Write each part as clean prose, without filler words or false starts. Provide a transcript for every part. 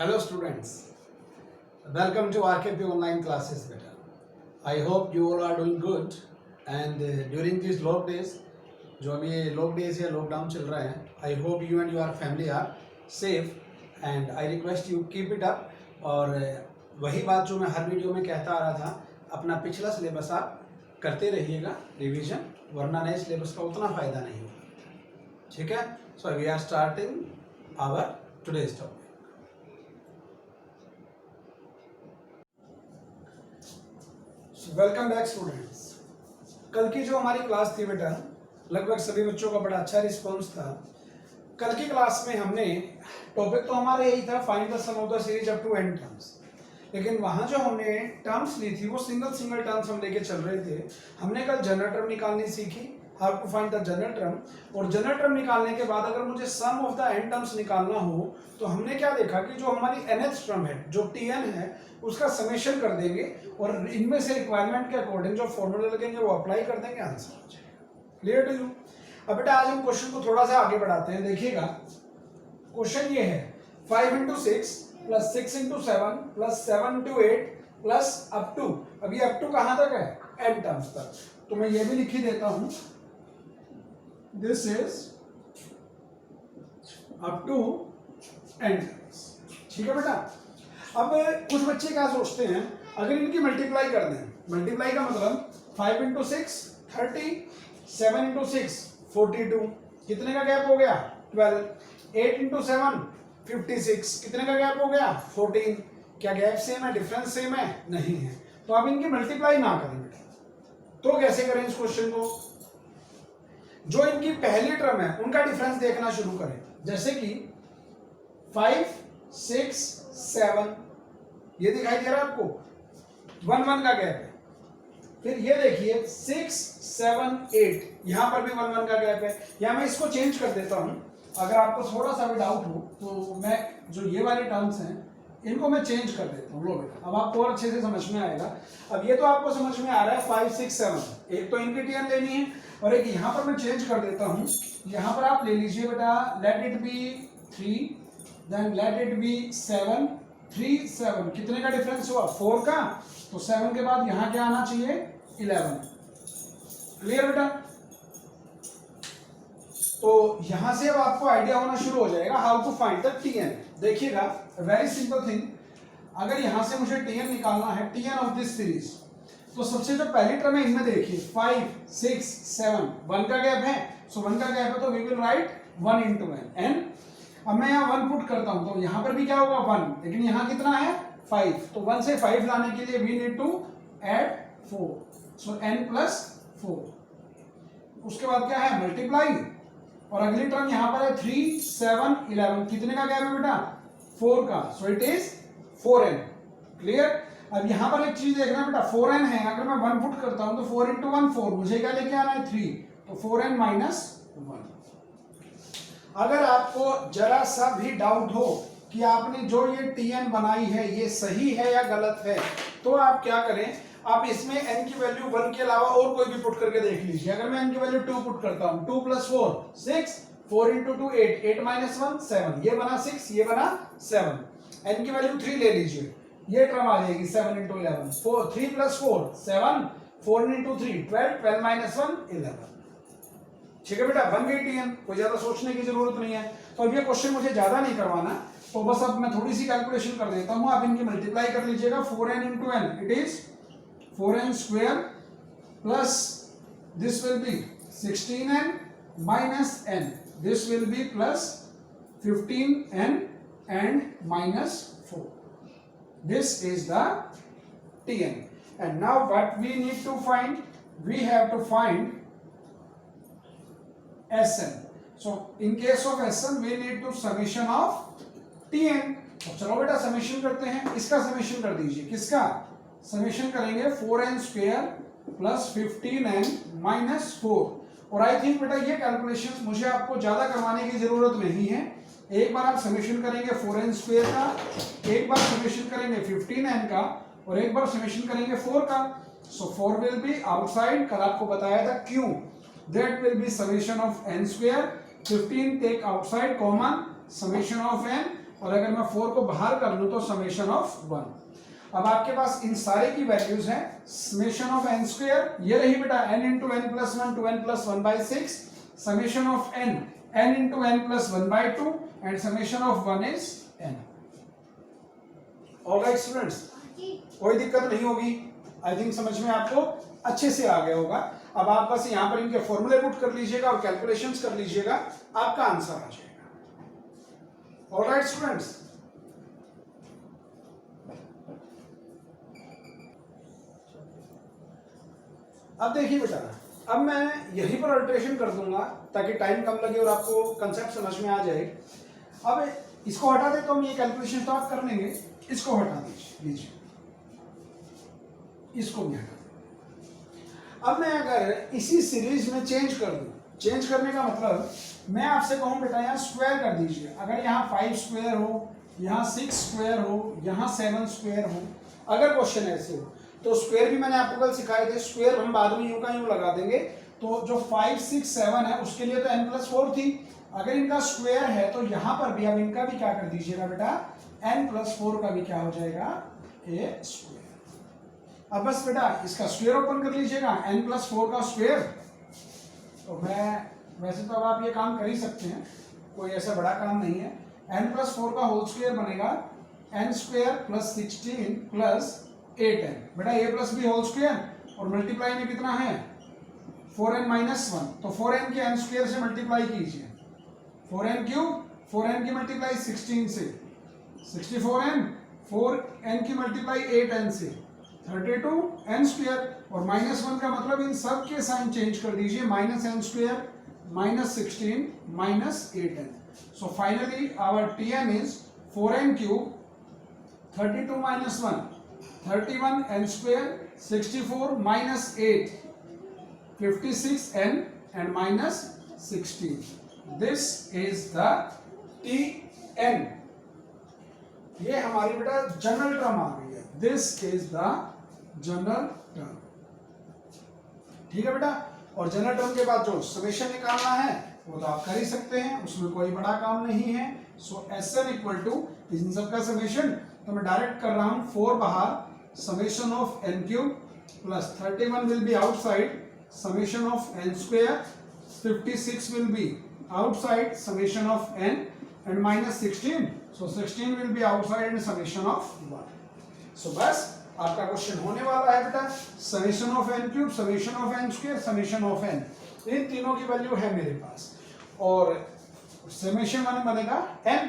Hello students, welcome to RKP online classes beta. I hope you all are doing good and during these log days, जो अभी ये log days या lockdown चल रहा है, I hope you and your family are safe and I request you keep it up. और वही बात जो मैं हर वीडियो में कहता आ रहा था, अपना पिछला सिलेबस आप करते रहिएगा रिवीजन, वरना नए सिलेबस का उतना फ़ायदा नहीं होगा. ठीक है. So we are starting our today's topic. Welcome back students. कल की जो हमारी क्लास थी बेटा, लगभग सभी बच्चों का बड़ा अच्छा रिस्पॉन्स था. कल की क्लास में हमने टॉपिक तो हमारा यही था, find the sum of the series up to n terms. लेकिन वहां जो हमने टर्म्स ली थी वो सिंगल टर्म्स हम लेके चल रहे थे. हमने कल जनरल टर्म निकालनी सीखी, how to find the general term. और जनरल टर्म निकालने के बाद अगर मुझे sum of the n terms निकालना हो तो हमने क्या देखा कि जो हमारी nth टर्म है, जो tn है, उसका समेशन कर देंगे और इनमें से रिक्वायरमेंट के अकॉर्डिंग जो फॉर्मूला लगेंगे वो अप्लाई कर देंगे, आंसर हो जाएगा. Clear to you. अब बेटा आज हम क्वेश्चन को थोड़ा सा आगे बढ़ाते हैं. देखिएगा क्वेश्चन ये है 5 into 6 plus 6 into 7 plus 7 into 8 plus up to. अब ये अप टू कहां तक है? n टर्म्स तक. तो मैं ये भी लिख ही देता हूं, this is up to n terms. ठीक है बेटा. अब कुछ बच्चे क्या सोचते हैं, अगर इनकी मल्टीप्लाई कर दें, मल्टीप्लाई का मतलब 5 into 6 30, 7 into 6 42, कितने का गैप हो गया? 12. 8 into 7 56, कितने का गैप हो गया? 14. क्या गैप सेम है, डिफरेंस सेम है? नहीं है. तो आप इनकी मल्टीप्लाई ना करें बेटा. तो कैसे करें इस क्वेश्चन को? जो इनकी पहली टर्म है उनका डिफरेंस देखना शुरू करें. जैसे कि 5 6 7, ये दिखाई दे रहा है आपको, 1 1 का गैप है. फिर ये देखिए 6 7 8, यहां पर भी 1 1 का गैप है. या मैं इसको चेंज कर देता हूं, अगर आपको थोड़ा सा भी डाउट हो तो मैं जो ये वाले टर्म्स हैं इनको मैं चेंज कर देता हूं. लो बेटा, अब आपको और अच्छे से समझ में आएगा. अब ये तो आपको समझ में आ रहा है 5 6 7, एक तो इनकी टीएन लेनी है और एक यहां पर मैं चेंज कर देता हूं. यहां पर आप ले लीजिए बेटा, let it be 3, then let it be 7 3 7, कितने का डिफरेंस हुआ? 4 का. तो 7 के बाद यहां क्या आना चाहिए? 11. क्लियर बेटा. तो यहां से अब आपको आइडिया होना शुरू हो जाएगा how to find the Tn. देखिएगा वेरी सिंपल थिंग, अगर यहां से मुझे टीएन निकालना है, टीएन ऑफ दिस सीरीज, तो सबसे जो पहली टर्म है इनमें देखिए 5 6 7, 1 का गैप है. सो 1 का गैप है तो we will write 1 into n. N अब मैं यहाँ 1 पुट करता हूं तो यहाँ पर भी क्या होगा? 1. लेकिन यहाँ कितना है? 5. तो 1 से 5 लाने के लिए we need to add 4. So n plus 4. उसके बाद क्या है? मल्टीप्लाई. और अगली टर्म यहाँ पर है 3 7 11, कितने का गैप है बेटा? 4 का. So it is 4n. Clear. अब यहाँ पर एक चीज देखना बेटा, 4n है, अगर मैं 1 पुट करता हूं तो 4 into 1 4, मुझे क्या लेके आना है? 3. तो 4n minus 1. अगर आपको जरा सा भी डाउट हो कि आपने जो ये टीएन बनाई है ये सही है या गलत है, तो आप क्या करें, आप इसमें n की वैल्यू 1 के अलावा और कोई भी पुट करके देख लीजिए. अगर मैं n की वैल्यू 2 पुट करता हूं, 2 प्लस 4 6, 4 into 2 8, 8 minus 1 7, ये बना 6, ये बना 7. n की वैल्यू 3 ले लीजिए, ये टर्म आ जाएगी 7 into 11. 3 plus 4 7, 4 into 3 12, 12 minus 1 11. ठीक है बेटा, बन गई टीएन. कोई ज्यादा सोचने की जरूरत नहीं है. तो अब ये क्वेश्चन मुझे ज्यादा नहीं करवाना, तो बस अब मैं थोड़ी सी कैलकुलेशन कर देता हूं. आप इनकी मल्टीप्लाई कर लीजिएगा. 4n into n, it is 4n square plus this will B 16n minus n, this will be plus 15n and minus 4. This is the tn. And now what we need to find? We have to find Sn. So in case of Sn we need to summation of Tn. तो चलो बेटा summation करते हैं. इसका summation कर दीजिए. किसका summation करेंगे? 4n square plus 15n minus 4. और आई थिंक बेटा ये कैलकुलेशन मुझे आपको ज्यादा करवाने की जरूरत नहीं है. एक बार आप समेशन करेंगे 4n स्क्वायर का, एक बार समेशन करेंगे 15n का, और एक बार समेशन करेंगे 4 का. सो 4 विल बी आउटसाइड. कल आपको बताया था क्यों. That will be summation of n square. 15 take outside common, summation of n और अगर मैं 4 को बाहर कर लूं तो समेशन ऑफ 1। अब आपके पास इन सारे की वैल्यूज हैं, समेशन ऑफ n स्क्वायर ये रही बेटा n into n plus 1 two n plus 1/6, summation of n n into n plus 1/2 and summation of 1 is n। Alright students, कोई दिक्कत नहीं होगी, आई थिंक समझ में आपको अच्छे से आ गया होगा। अब आप बस यहां पर इनके फॉर्मूले पुट कर लीजिएगा और कैलकुलेशंस कर लीजिएगा, आपका आंसर आ जाएगा। ऑलराइट स्टूडेंट्स, अब देखिए बेटा, अब मैं यहीं पर अल्टरेशन कर दूंगा ताकि टाइम कम लगे और आपको कंसेप्ट समझ में आ जाए। अब इसको हटा दे तो हम ये कैलकुलेशन स्टार्ट कर लेंगे, इसको हटा लीजिए, इसको भी हटा दें। अब मैं अगर इसी सीरीज में चेंज कर दूं, चेंज करने का मतलब मैं आपसे कहूं बेटा यहाँ स्क्वायर कर दीजिए। अगर यहाँ 5 स्क्वायर हो, यहाँ 6 स्क्वायर हो, यहाँ 7 स्क्वायर हो, अगर क्वेश्चन ऐसे हो तो स्क्वायर भी मैंने आपको कल सिखाए थे, स्क्वायर हम बाद में यूं का यूं लगा देंगे। तो जो 5, 6, 7 है उसके लिए तो n+4 थी, अगर इनका स्क्वायर है तो यहां पर भी अब इनका भी क्या कर दीजिएगा बेटा, n+4 का भी क्या हो जाएगा, a स्क्वायर। अब बस बेटा इसका स्क्वायर ओपन कर लीजिएगा, n+4 का स्क्वायर। तो मैं वैसे तो अब आप ये काम कर ही सकते हैं, कोई ऐसा बड़ा काम नहीं है। n+4 का होल स्क्वायर बनेगा n² + 16 + 8n। बेटा a plus b whole square और मल्टीप्लाई में कितना है 4n - 1, तो 4n के n² से मल्टीप्लाई कीजिए, 4n क्यूब, 4n की मल्टीप्लाई 16 से 64n, 4n की मल्टीप्लाई 8n से 32n², और -1 का मतलब इन सब के साइन चेंज कर दीजिए, -n² -16 -8n। So finally our Tn is 4n cube 32 - 1 31n², 64 - 8 56n and -16. This is the Tn। ये हमारी बेटा जनरल टर्म आ गई है, this is the general term. ठीक है बेटा, और जनरल टर्म के बाद जो समेशन निकालना है वो तो आप कर ही सकते हैं, उसमें कोई बड़ा काम नहीं है। सो Sn = इन सब का समेशन तो मैं डायरेक्ट कर रहा हूं, 4 बाहर, summation of n³ plus 31 will be outside, summation of n², 56 will be outside, summation of n and -16, so 16 will be outside and summation of 1। सो बस आपका क्वेश्चन होने वाला है बेटा, summation of n³, summation of n², summation of n, इन तीनों की value है मेरे पास, और समेशन 1 बनेगा n।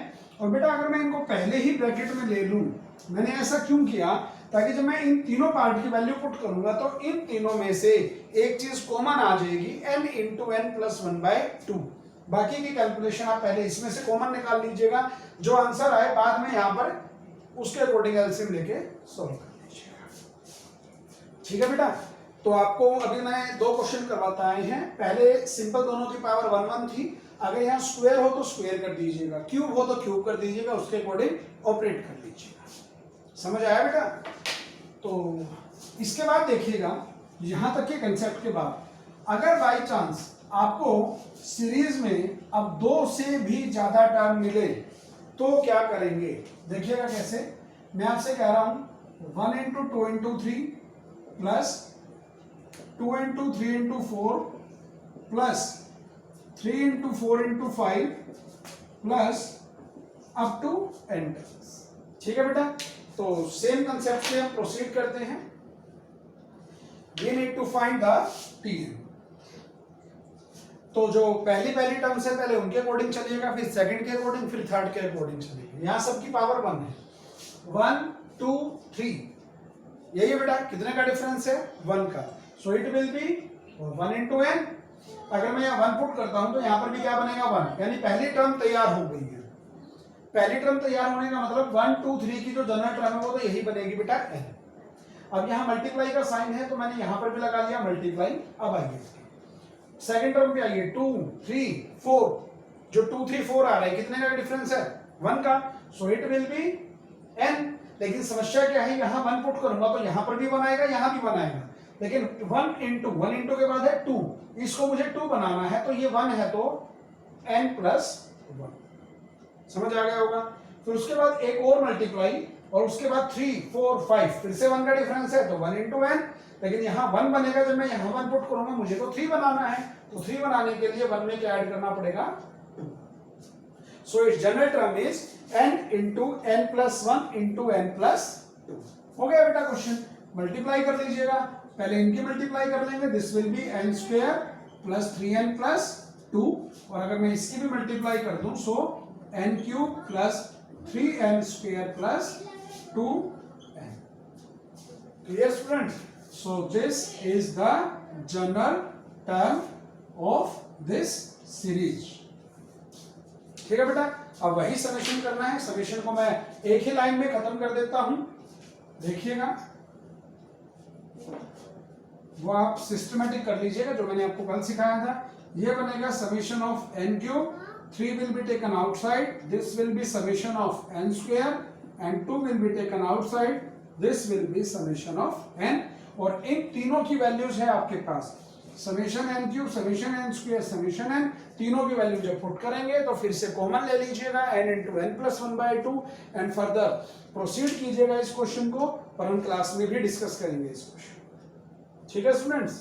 और बेटा अगर मैं इनको पहले ही ब्रैकेट में ले लूं, मैंने ऐसा क्यों किया, ताकि जब मैं इन तीनों पार्ट की वैल्यू पुट करूंगा तो इन तीनों में से एक चीज कॉमन आ जाएगी, n × n + 1/2। बाकी की कैलकुलेशन आप पहले इसमें से कॉमन निकाल लीजिएगा, जो आंसर आए बाद में यहाँ पर उसके अकॉर्डिंग एलसीएम लेके सॉल्व कर लीजिएगा। ठीक है बेटा, तो आपको अभी मैं 2 क्वेश्चन करवाता आए हैं। पहले सिंपल दोनों की पावर 1 1 थी, अगर यहाँ स्क्वायर हो तो स्क्वायर कर दीजिएगा, क्यूब हो तो क्यूब कर दीजिएगा, उसके अकॉर्डिंग ऑपरेट कर लीजिएगा। समझ आया बेटा? तो इसके बाद देखिएगा, यहां तक के कंसेप्ट के बाद अगर बाय चांस आपको सीरीज में अब 2 से भी ज्यादा टर्म मिले तो क्या करेंगे, देखिएगा कैसे। मैं आपसे कह रहा हूं 1 × 2 × 3 plus 2 × 3 × 4 plus 3 × 4 × 5 plus up to n terms. ठीक है बेटा, तो सेम कंसेप्ट से हम प्रोसीड करते हैं। We need to find the Tn। तो जो पहली टर्म से पहले उनके अकॉर्डिंग चलिएगा, फिर सेकंड के अकॉर्डिंग, फिर थर्ड के अकॉर्डिंग चलिएगा। यहां सबकी पावर 1 है, 1 2 3, यही है बेटा। कितने का डिफरेंस है, 1 का। So it will be 1 × n। अगर मैं यहाँ 1 पुट करता हूं तो यहाँ पर भी क्या बनेगा, 1, यानी पहली टर्म तैयार हो गई है। पहली टर्म तैयार होने का मतलब 1 2 3 की जो जनरल टर्म है वो तो यही बनेगी बेटा n। अब यहाँ मल्टीप्लाई का साइन है तो मैंने यहाँ पर भी लगा लिया मल्टीप्लाई। अब आइए सेकंड टर्म पे आइए, 2 3 4, जो 2 3 4 आ रहा है, कितने का डिफरेंस है, 1 का। So it will be n। लेकिन समस्या क्या है, यहाँ 1 पुट करूंगा तो यहाँ पर भी 1 आएगा, यहाँ भी 1 आएगा, लेकिन 1 × के बाद है 2, इसको मुझे 2 बनाना है, तो ये 1 है तो n + 1। समझ आ गया होगा। फिर उसके बाद एक और मल्टीप्लाई, और उसके बाद 3 4 5 फिर से 1 का डिफरेंस है तो 1 इंटू एन। लेकिन यहाँ 1 बनेगा, जब मैं यहाँ 1 पुट करूंगा मुझे तो 3 बनाना है, तो 3 बनाने के लिए 1 में क्या ऐड करना पड़ेगा 2। So it's general term is n into n plus 1 into n plus 2। हो गया बेटा क्वेश्चन। मल्टीप्लाई कर लीजिएगा, पहले इनकी मल्टीप्लाई कर लेंगे, this will B n square plus 3n plus 2, और अगर मैं इसकी भी मल्टीप्लाई कर दूं सो n cube plus 3n square plus 2n। Clear student? So this is the general term of this series. ठीक है बेटा, अब वही समेशन करना है। समेशन को मैं एक ही लाइन में खत्म कर देता हूं, देखिएगा, वो आप सिस्टमेटिक कर लीजिएगा जो मैंने आपको कल सिखाया था। ये बनेगा summation of n cube, 3 will be taken outside, this will be summation of n square, and 2 will be taken outside, this will be summation of n। और इन तीनों की वैल्यूज है आपके पास, summation n cube, summation n square, summation n, तीनों की value जब पुट करेंगे तो फिर से कॉमन ले लीजिएगा n into n plus 1/2 and further proceed कीजिएगा इस क्वेश्चन को, पर हम क्लास में भी डिस्कस करेंगे इस क्वेश्चन। ठीक है स्टूडेंट्स?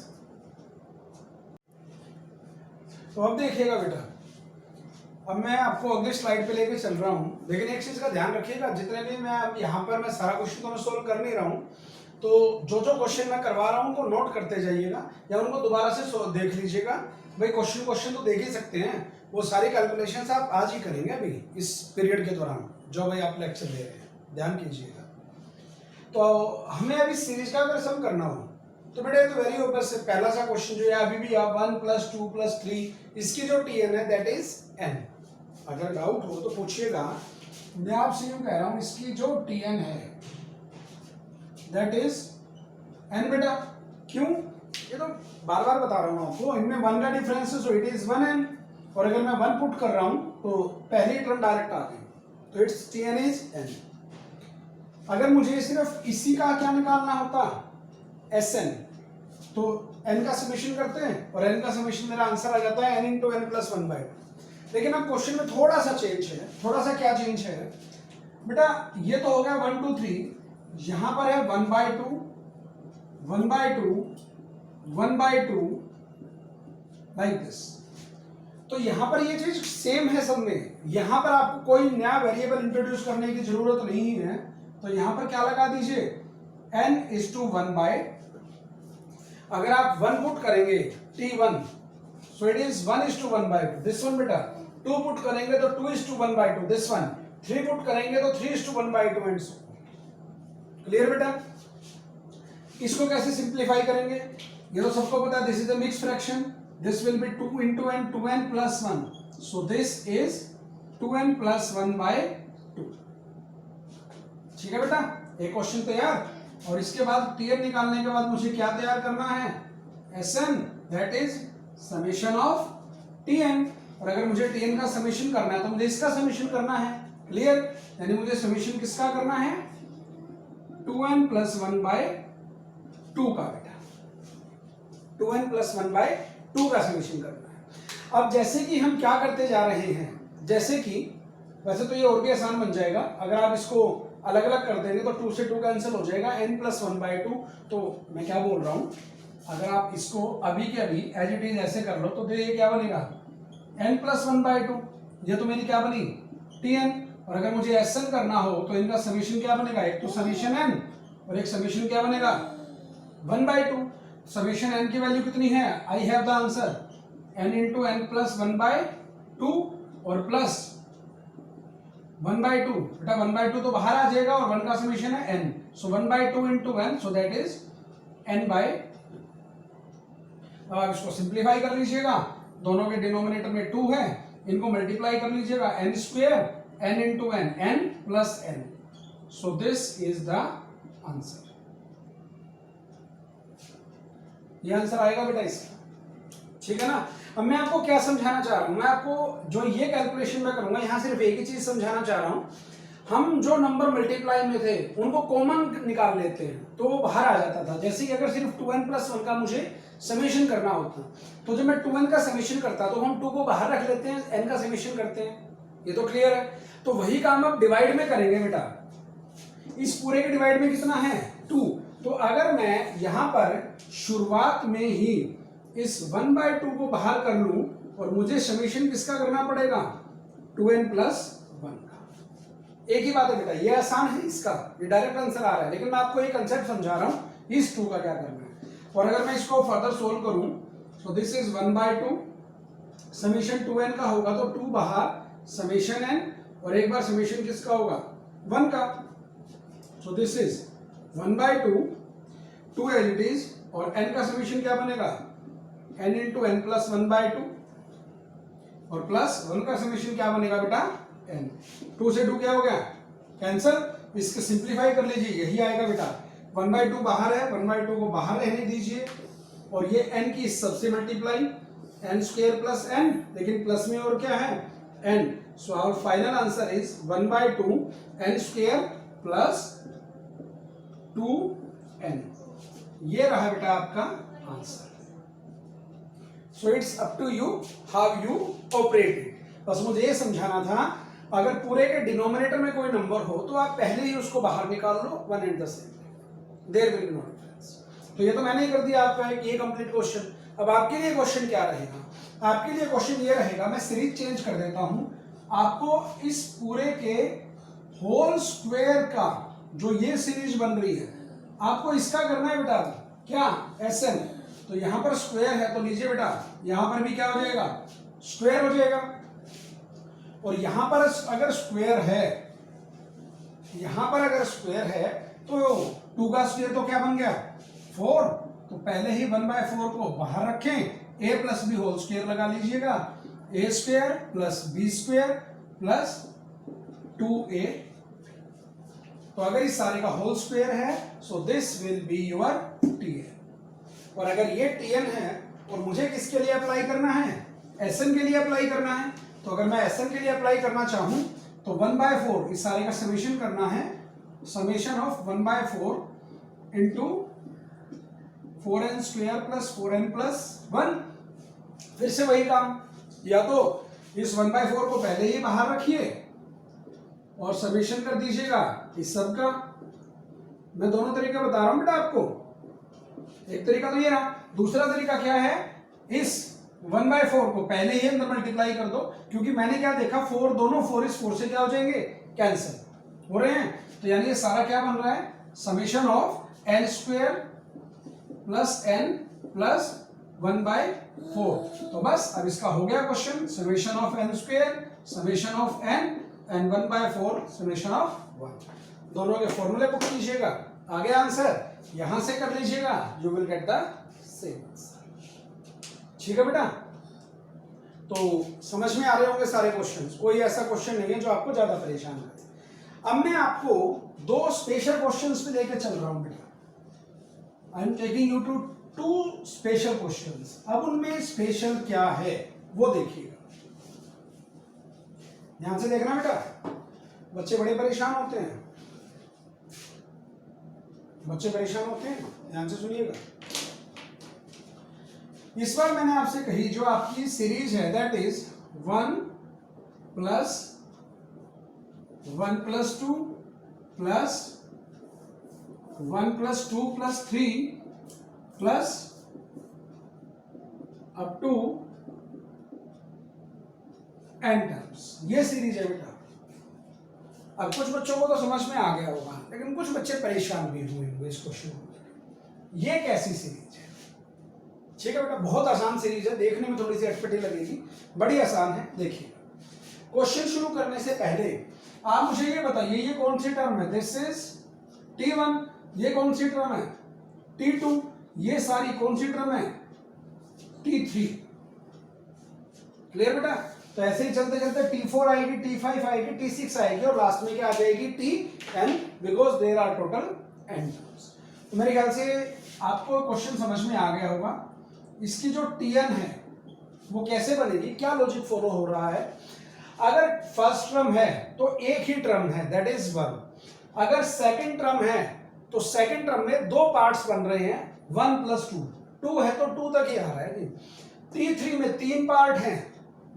तो अब देखिएगा बेटा, अब मैं आपको अगली स्लाइड पे लेके चल रहा हूं, लेकिन एक चीज का ध्यान रखिएगा, जितने भी मैं अब यहाँ पर मैं सारा क्वेश्चन तो मैं सोल्व कर नहीं रहा हूँ, तो जो जो क्वेश्चन मैं करवा रहा हूँ उनको नोट करते जाइएगा या उनको दोबारा से देख लीजिएगा। भाई क्वेश्चन तो देख ही सकते हैं, वो सारी कैलकुलेशंस आप आज ही करेंगे अभी इस पीरियड के दौरान जो भाई आप लेक्चर ले रहे हैं, ध्यान कीजिएगा। तो हमें अभी सीरीज का अगर सम करना हो तो बेटा तो वेरी ऑब्वियस है, पहला सा क्वेश्चन जो है अभी भी 1 + 2 + 3, इसकी जो tn है दैट इज n। अगर डाउट हो तो पूछिएगा, मैं आपसे यूं कह रहा हूं इसकी जो tn है दैट इज n बेटा। क्यों? ये तो बार बार बता रहा हूं आपको, इनमें 1 का डिफरेंस है सो इट इज 1n, और अगर मैं 1 पुट कर रहा हूं तो पहली टर्म डायरेक्ट आ गई, तो इट्स tn इज n। अगर मुझे सिर्फ इसी का क्या निकालना होता Sn, तो n का समेशन करते हैं और n का समेशन मेरा आंसर आ जाता है n इंटू एन प्लस 1/2। लेकिन अब क्वेश्चन में थोड़ा सा चेंज है, थोड़ा सा क्या चेंज है बेटा, ये तो हो गया 1 2 3, यहां पर है 1/2 1/2 1/2 लाइक दिस। तो यहां पर ये चीज सेम है सब में, यहां पर आपको कोई नया वेरिएबल इंट्रोड्यूस करने की जरूरत नहीं है, तो यहां पर क्या लगा दीजिए n/1/, अगर आप 1 पुट करेंगे t1 so it is 1/1/2 this one बेटा, 2 पुट करेंगे तो 2/1/2 दिस वन, 3 पुट करेंगे तो 3/1/2 एंड सो। क्लियर बेटा? इसको कैसे सिंप्लीफाई करेंगे ये तो सबको पता है, this is a mix fraction, this will B 2 into n 2n plus 1, so this is 2n plus 1/2। ठीक है बेटा, एक क्वेश्चन तैयार। और इसके बाद tn निकालने के बाद मुझे क्या तैयार करना है Sn, that is summation of tn। और अगर मुझे tn का समेशन करना है तो मुझे इसका समेशन करना है। क्लियर? यानी मुझे समेशन किसका करना है 2n plus 1/2 का बेटा, 2n plus 1/2 का समेशन करना है। अब जैसे कि हम क्या करते जा रहे हैं, जैसे कि वैसे तो ये और भी आसान बन जाएगा, अगर आप इसको अलग अलग कर देंगे तो 2 से 2 कैंसिल हो जाएगा, n plus 1/2। तो मैं क्या बोल रहा हूं, अगर आप इसको अभी के अभी एज इट इज ऐसे कर लो तो ये क्या बनेगा n plus 1/2, ये तो मेरी क्या बनी tn। और अगर मुझे Sn करना हो तो इनका समेशन क्या बनेगा, एक तो समेशन n और एक समेशन क्या बनेगा 1/2। समेशन n की वैल्यू कितनी है, I have the answer n into n plus 1/2 और प्लस 1/2 बेटा, 1/2 तो बाहर आ जाएगा और 1 का समेशन है n, so 1/2 into n, so that is n/। अब आप इसको सिंप्लीफाई कर लीजिएगा, दोनों के डिनोमिनेटर में 2 है, इनको मल्टीप्लाई कर लीजिएगा n square n into n, n plus n, so this is the answer। ये आंसर आएगा बेटा इसका। ठीक है ना? अब मैं आपको क्या समझाना चाह रहा हूं, मैं आपको जो ये कैलकुलेशन मैं करूंगा यहां सिर्फ एक ही चीज समझाना चाह रहा हूं। हम जो नंबर मल्टीप्लाई में थे उनको कॉमन निकाल लेते हैं तो वो बाहर आ जाता था। जैसे कि अगर सिर्फ 2n plus 1 का मुझे समेशन करना होता तो जब मैं 2n का समेशन करता तो हम 2 को बाहर रख लेते हैं, n का समेशन करते हैं। ये तो क्लियर है। तो वही काम अब डिवाइड में करेंगे बेटा। इस पूरे के डिवाइड में कितना है 2। तो अगर मैं यहां पर शुरुआत में ही इस 1/2 को बाहर कर लूं और मुझे समेशन किसका करना पड़ेगा 2n + 1 का। एक ही बात है बेटा, ये आसान है, इसका ये डायरेक्ट आंसर आ रहा है, लेकिन मैं आपको एक कंसेप्ट समझा रहा हूं इस 2 का क्या करना है। और अगर मैं इसको फर्दर सोल्व करूं तो दिस इज 1/2 समेशन 2n का होगा तो 2 बाहर समेशन n और एक बार समेशन किसका होगा 1 का। So this is 1/2 2 as it is और n का समेशन क्या बनेगा n × n + 1/2 और प्लस 1 का समेशन क्या बनेगा बेटा n। 2 से 2 क्या हो गया कैंसिल। इसको सिंप्लीफाई कर लीजिए, यही आएगा बेटा 1/2 बाहर है, 1/2 को बाहर रहने दीजिए और ये n की सबसे मल्टीप्लाई n² + n, लेकिन प्लस में और क्या है n। So our final answer is 1/2 n² + 2n। ये रहा बेटा आपका answer. So it's up to you how you operate it. बस मुझे ये समझाना था, अगर पूरे के डिनोमिनेटर में कोई नंबर हो तो आप पहले ही उसको बाहर निकाल लो 1 and the same, there will be no difference. तो ये तो मैंने ही कर दिया आपका ये कंप्लीट क्वेश्चन। अब आपके लिए क्वेश्चन क्या रहेगा, आपके लिए क्वेश्चन ये रहेगा, मैं सीरीज चेंज कर देता हूं, आपको इस पूरे के होल स्क्वायर का जो ये सीरीज बन रही है आपको इसका करना है बेटा क्या Sn। तो यहां पर स्क्वायर है तो लीजिए बेटा यहां पर भी क्या हो जाएगा स्क्वायर हो जाएगा। और यहां पर अगर स्क्वायर है, यहां पर अगर स्क्वायर है तो 2 का स्क्वायर तो क्या बन गया 4। तो पहले ही 1/4 को बाहर रखें, a + b होल स्क्वायर लगा लीजिएगा, a² + b² + 2a। तो अगर इस सारे का होल स्क्वायर है so this will be your tn। और अगर ये tn है और मुझे किसके लिए अप्लाई करना है Sn के लिए अप्लाई करना है, तो अगर मैं Sn के लिए अप्लाई करना चाहूं तो 1/4 इस सारे का समेशन करना है, समेशन ऑफ 1/4 × 4n² + 4n + 1। फिर से वही काम, या तो इस 1/4 को पहले ही बाहर रखिए और समेशन कर दीजिएगा इस सब का। मैं दोनों तरीका बता रहा हूं बेटा आपको, एक तरीका तो ये रहा, दूसरा तरीका क्या है इस 1/4 को पहले ही अंदर मल्टीप्लाई कर दो, क्योंकि मैंने क्या देखा 4 दोनों 4 इस 4 से क्या हो जाएंगे कैंसिल हो रहे हैं। तो यानी ये सारा क्या बन रहा है समेशन ऑफ n² + n + 1/4। तो बस अब इसका हो गया question, summation of n² summation of n and 1/4 summation of 1। दोनों के फॉर्मूले पुट कीजिएगा, आ गया आंसर, यहां से कर लीजिएगा, you will get the same answer. ठीक है बेटा, तो समझ में आ रहे होंगे सारे क्वेश्चंस, कोई ऐसा क्वेश्चन नहीं है जो आपको ज्यादा परेशान करे। अब मैं आपको 2 स्पेशल क्वेश्चंस पे लेके चल रहा हूं बेटा, I am taking you to 2 special questions. अब उनमें स्पेशल क्या है वो देखिएगा, ध्यान से देखना बेटा, बच्चे बड़े परेशान होते हैं, बच्चे परेशान होते हैं, ध्यान से सुनिएगा। इस बार मैंने आपसे कही जो आपकी सीरीज है that is 1 + 1 + 2 + 1 + 2 + 3 plus up to n terms, ये सीरीज है बेटा। अब कुछ बच्चों को तो समझ में आ गया होगा, लेकिन कुछ बच्चे परेशान भी हुए होंगे इस क्वेश्चन को। ये कैसी सीरीज है? ठीक है बेटा, बहुत आसान सीरीज है, देखने में थोड़ी सी अटपटी लगेगी, बड़ी आसान है। देखिए क्वेश्चन शुरू करने से पहले आप मुझे ये बताइए ये कौन सी टर्म है, दिस इज t1, ये कौन सी टर्म है t2, ये सारी कौन सी टर्म है t3। क्लियर बेटा? तो ऐसे ही चलते चलते t4 आएगी, t5 आएगी, t6 आएगी और लास्ट में क्या आ जाएगी tn, because there are total n terms. तो मेरे ख्याल से आपको क्वेश्चन समझ में आ गया होगा। इसकी जो tn है वो कैसे बनेगी, क्या लॉजिक फॉलो हो रहा है। अगर फर्स्ट टर्म है तो एक ही टर्म है दैट इज 1। अगर सेकंड टर्म है तो सेकंड टर्म में 2 पार्ट्स बन रहे हैं, 1 + 2, 2 है तो 2 तक ही आ रहा है। t3 में 3 पार्ट हैं,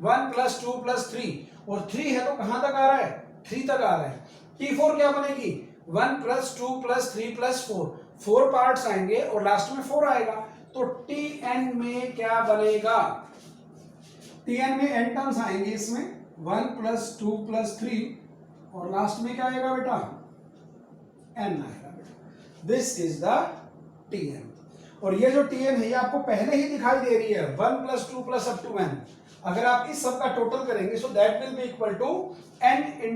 1 + 2 + 3, और 3 है तो कहां तक आ रहा है, 3 तक आ रहा है। T4 क्या बनेगी, 1 + 2 + 3 + 4, 4 पार्ट्स आएंगे और लास्ट में 4 आएगा। तो Tn में क्या बनेगा, Tn में n टर्म्स आएंगे इसमें, 1 + 2 + 3 और लास्ट में क्या आएगा बेटा, n आएगा बेटा। This is the Tn। और ये जो Tn है ये आपको पहले ही दिखाई दे रही है, 1 + 2 + up to n। अगर आप इस सब का टोटल करेंगे so that will be equal to n ×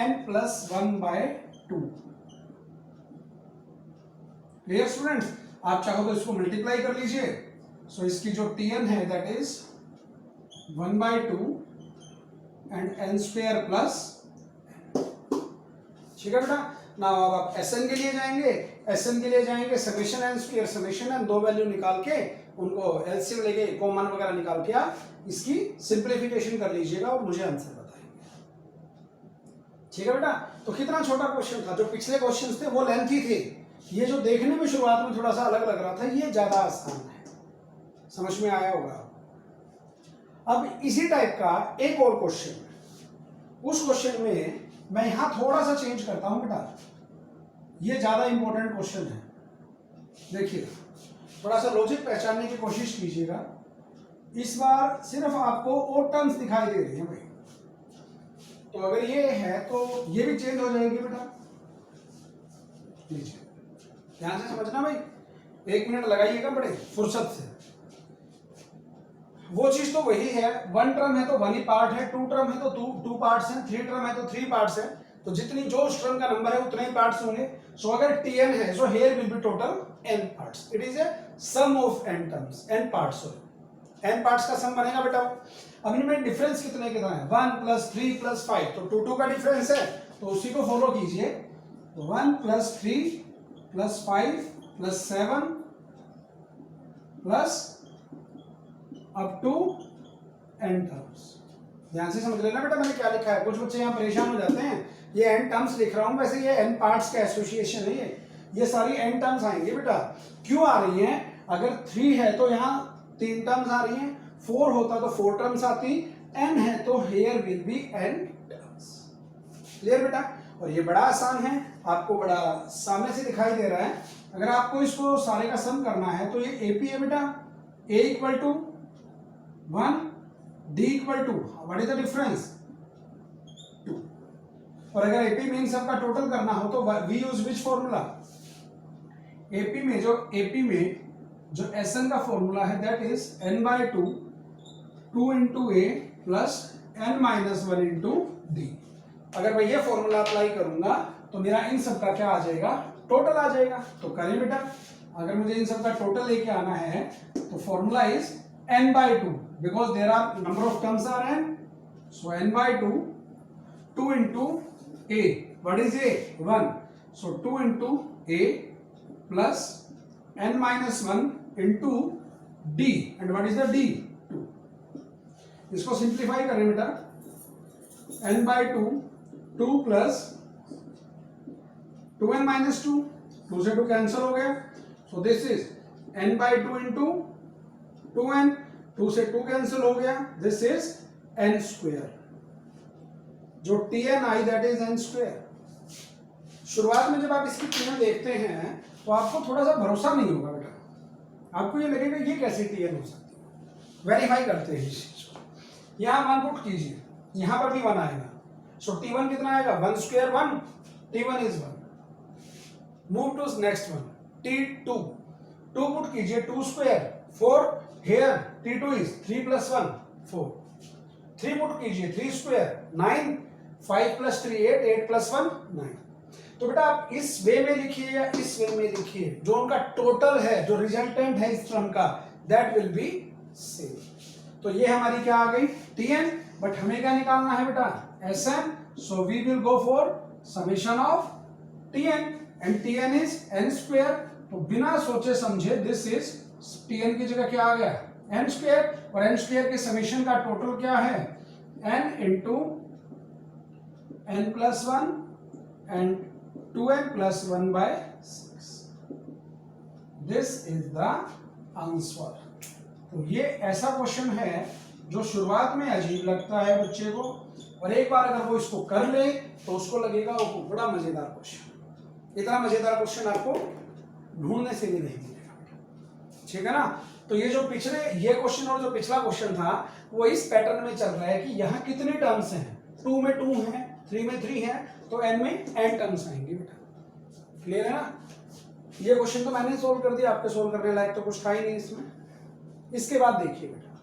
n + 1/2। Clear students, आप चाहो तो इसको मल्टीप्लाई कर लीजिए। सो इसकी जो Tn है that is 1/2 and n² plus, ठीक है बेटा। नाउ अब आप Sn के लिए जाएंगे, Sn के लिए जाएंगे समेशन n², समेशन n, दो वैल्यू निकाल के उनको एलसीएम लेके कॉमन वगैरह निकाल के आप इसकी सिंप्लीफिकेशन कर लीजिएगा और मुझे आंसर बताएंगे, ठीक है बेटा। तो कितना छोटा क्वेश्चन था, जो पिछले क्वेश्चंस थे वो लेंथी थे, ये जो देखने में शुरुआत में थोड़ा सा अलग लग रहा था ये ज्यादा आसान है, समझ में आया होगा। अब इसी टाइप का एक और क्वेश्चन, उस क्वेश्चन में मैं यहां थोड़ा सा चेंज करता हूं बेटा, ये ज्यादा इंपॉर्टेंट क्वेश्चन है। देखिए थोड़ा सा लॉजिक पहचानने की कोशिश कीजिएगा। इस बार सिर्फ आपको और टर्म्स दिखाई दे रही है भाई, तो अगर ये है तो ये भी चेंज हो जाएगी बेटा। लीजिए ध्यान से समझना भाई, 1 मिनट लगाइएगा बड़े फुर्सत से। वो चीज तो वही है, 1 टर्म है तो 1 ही पार्ट है, 2 टर्म है तो 2 पार्ट्स हैं, 3 टर्म है तो 3 पार्ट्स हैं। तो जितनी जो उस टर्म का नंबर है उतने ही पार्ट्स होंगे। सो अगर Tn है so here will be total n parts, it is a sum of n terms, n parts, sorry n parts का सम बनेगा बेटा। अब इनमें डिफरेंस कितने कितना है, 1 + 3 + 5, तो 2 का डिफरेंस है तो उसी को फॉलो कीजिए। 1 + 3 + 5 + 7 plus up to n terms. ध्यान से समझ लेना बेटा मैंने क्या लिखा है, कुछ बच्चे यहाँ परेशान हो जाते हैं, ये n टर्म्स लिख रहा हूँ, वैसे ये n पार्ट्स का एसोसिएशन है, ये सारी n टर्म्स आएंगे बेटा। क्यों आ रही हैं, अगर 3 है तो यहाँ 3 टर्म्स आ रही हैं, 4 होता तो 4 टर्म्स आती, n है तो here will B n terms. Clear बेटा। और ये बड़ा आसान है, आपको बड़ा सामने से दिखाई दे रहा है। अगर आपको इसको सारे का सम करना है तो ये AP है बेटा, A = 1, D = 2, what is the difference, 2। और अगर AP में इन सब का टोटल करना हो तो we use which formula, AP में जो Sn का फॉर्मूला है that is n/2 2 × A plus n - 1 × D। अगर मैं ये फॉर्मूला अप्लाई करूंगा तो मेरा इन सब का क्या आ जाएगा, टोटल आ जाएगा। तो करें बेटा, अगर मुझे इन सब का टोटल लेके आना है तो formula is n/2 because there are number of terms are n, so n/2 2 × A, what is A, 1, so 2 × A plus n - 1 × D, and what is the D, 2। इसको सिंप्लीफाई करें बेटा, n/2 2 प्लस 2n - 2, 2 से 2 cancel हो गया, सो this is n/2 × 2n, 2 से 2 cancel हो गया, this is n²। जो Tn I that is n²। शुरुआत में जब आप इसकी Tn देखते हैं तो आपको थोड़ा सा भरोसा नहीं होगा बेटा, आपको ये लगेगा ये कैसे Tn हो सकती है। वेरीफाई करते हैं इस चीज को, यहां 1 पुट कीजिए, यहां पर भी 1 आएगा, सो T1 कितना आएगा, 1² 1, T1 is 1। Move to next one, T2, 2 put कीजिए, 2² 4, हियर T2 इज 3 + 1 4, 3 पुट कीजिए, 3² 9, 5 + 3 8, 8 + 1 9। तो बेटा आप इस वे में लिखिए या इस वे में लिखिए, जो उनका टोटल है, जो रिजल्टेंट है इस टर्म का, दैट विल बी सेम। तो ये हमारी क्या आ गई, Tn, बट हमें क्या निकालना है बेटा, Sn, so we will go for summation of Tn, and Tn is n²। तो बिना सोचे समझे दिस इज Tn की जगह क्या आ गया, n², और n² के समेशन का टोटल क्या है, n × n + 1 and 2n + 1/6। This is the answer. तो ये ऐसा क्वेश्चन है जो शुरुआत में अजीब लगता है बच्चे को, और एक बार अगर वो इसको कर ले तो उसको लगेगा वो बड़ा मजेदार क्वेश्चन। इतना मजेदार क्वेश्चन आपको ढूंढने से भी नहीं मिलेगा, ठीक है ना। तो ये जो पिछले ये क्वेश्चन और जो पिछला क्वेश्चन था वो इस पैटर्न में चल रहा है कि यहाँ कितने टर्म्स हैं, 2 में 2 है, 3 में 3 है, तो n में n टर्म्स आएंगे बेटा। क्लियर है ना। ये क्वेश्चन तो मैंने सोल्व कर दिया, आपके सोल्व करने लायक तो कुछ था ही नहीं इसमें। इसके बाद देखिए बेटा,